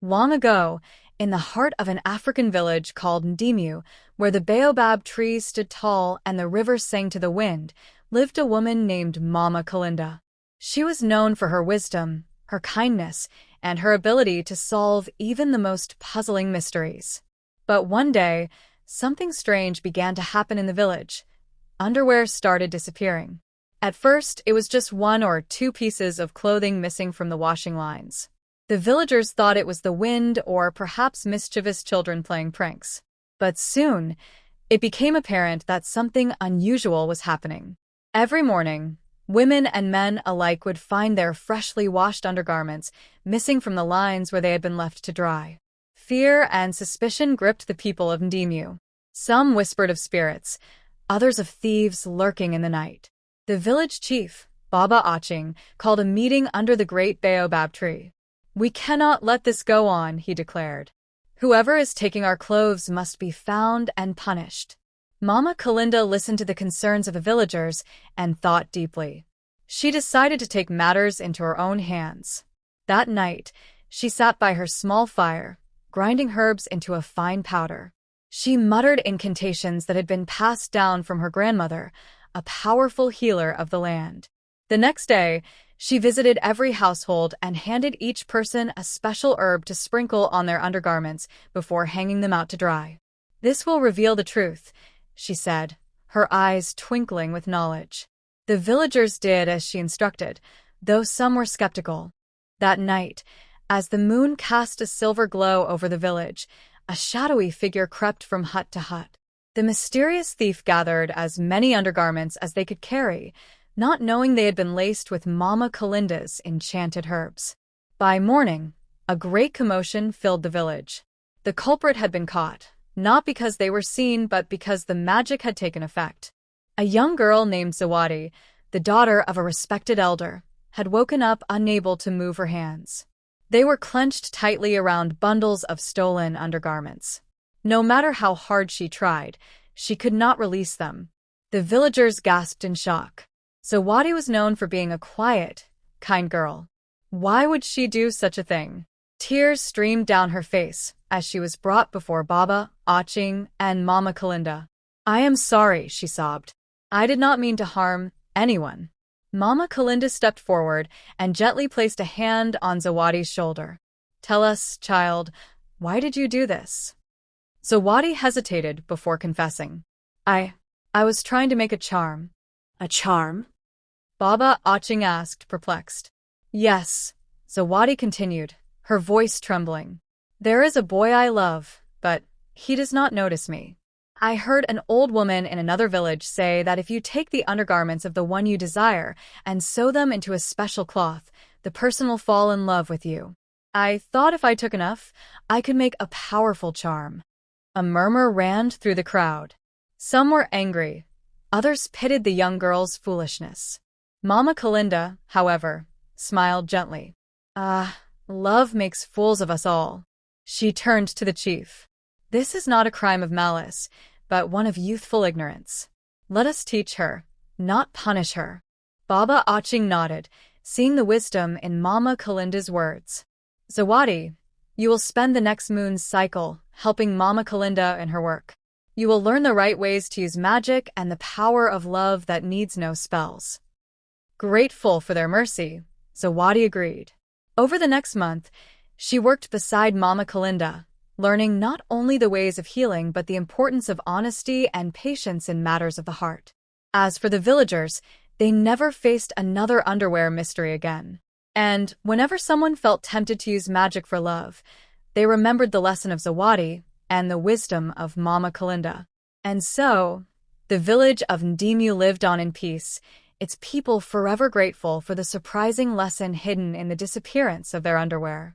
Long ago, in the heart of an African village called Ndimu, where the baobab trees stood tall and the river sang to the wind, lived a woman named Mama Kalinda. She was known for her wisdom, her kindness, and her ability to solve even the most puzzling mysteries. But one day, something strange began to happen in the village. Underwear started disappearing. At first, it was just one or two pieces of clothing missing from the washing lines. The villagers thought it was the wind or perhaps mischievous children playing pranks. But soon, it became apparent that something unusual was happening. Every morning, women and men alike would find their freshly washed undergarments missing from the lines where they had been left to dry. Fear and suspicion gripped the people of Ndimu. Some whispered of spirits, others of thieves lurking in the night. The village chief, Baba Aching, called a meeting under the great baobab tree. "We cannot let this go on," he declared. "Whoever is taking our clothes must be found and punished." Mama Kalinda listened to the concerns of the villagers and thought deeply. She decided to take matters into her own hands. That night, she sat by her small fire, grinding herbs into a fine powder. She muttered incantations that had been passed down from her grandmother, a powerful healer of the land. The next day, she visited every household and handed each person a special herb to sprinkle on their undergarments before hanging them out to dry. "This will reveal the truth," she said, her eyes twinkling with knowledge. The villagers did as she instructed, though some were skeptical. That night, as the moon cast a silver glow over the village, a shadowy figure crept from hut to hut. The mysterious thief gathered as many undergarments as they could carry, not knowing they had been laced with Mama Kalinda's enchanted herbs. By morning, a great commotion filled the village. The culprit had been caught, not because they were seen but because the magic had taken effect. A young girl named Zawadi, the daughter of a respected elder, had woken up unable to move her hands. They were clenched tightly around bundles of stolen undergarments. No matter how hard she tried, she could not release them. The villagers gasped in shock. Zawadi was known for being a quiet, kind girl. Why would she do such a thing? Tears streamed down her face as she was brought before Baba, Aching, and Mama Kalinda. "I am sorry," she sobbed. "I did not mean to harm anyone." Mama Kalinda stepped forward and gently placed a hand on Zawadi's shoulder. "Tell us, child, why did you do this?" Zawadi hesitated before confessing. I was trying to make a charm." "A charm?" Baba Aching asked, perplexed. "Yes," Zawadi continued, her voice trembling. "There is a boy I love, but he does not notice me. I heard an old woman in another village say that if you take the undergarments of the one you desire and sew them into a special cloth, the person will fall in love with you. I thought if I took enough, I could make a powerful charm." A murmur ran through the crowd. Some were angry, others pitied the young girl's foolishness. Mama Kalinda, however, smiled gently. Love makes fools of us all." She turned to the chief. "This is not a crime of malice, but one of youthful ignorance. Let us teach her, not punish her." Baba Aching nodded, seeing the wisdom in Mama Kalinda's words. "Zawadi, you will spend the next moon's cycle helping Mama Kalinda in her work. You will learn the right ways to use magic and the power of love that needs no spells." Grateful for their mercy, Zawadi agreed. Over the next month, she worked beside Mama Kalinda, learning not only the ways of healing but the importance of honesty and patience in matters of the heart. As for the villagers, they never faced another underwear mystery again. And whenever someone felt tempted to use magic for love, they remembered the lesson of Zawadi and the wisdom of Mama Kalinda. And so, the village of Ndimu lived on in peace, its people forever grateful for the surprising lesson hidden in the disappearance of their underwear.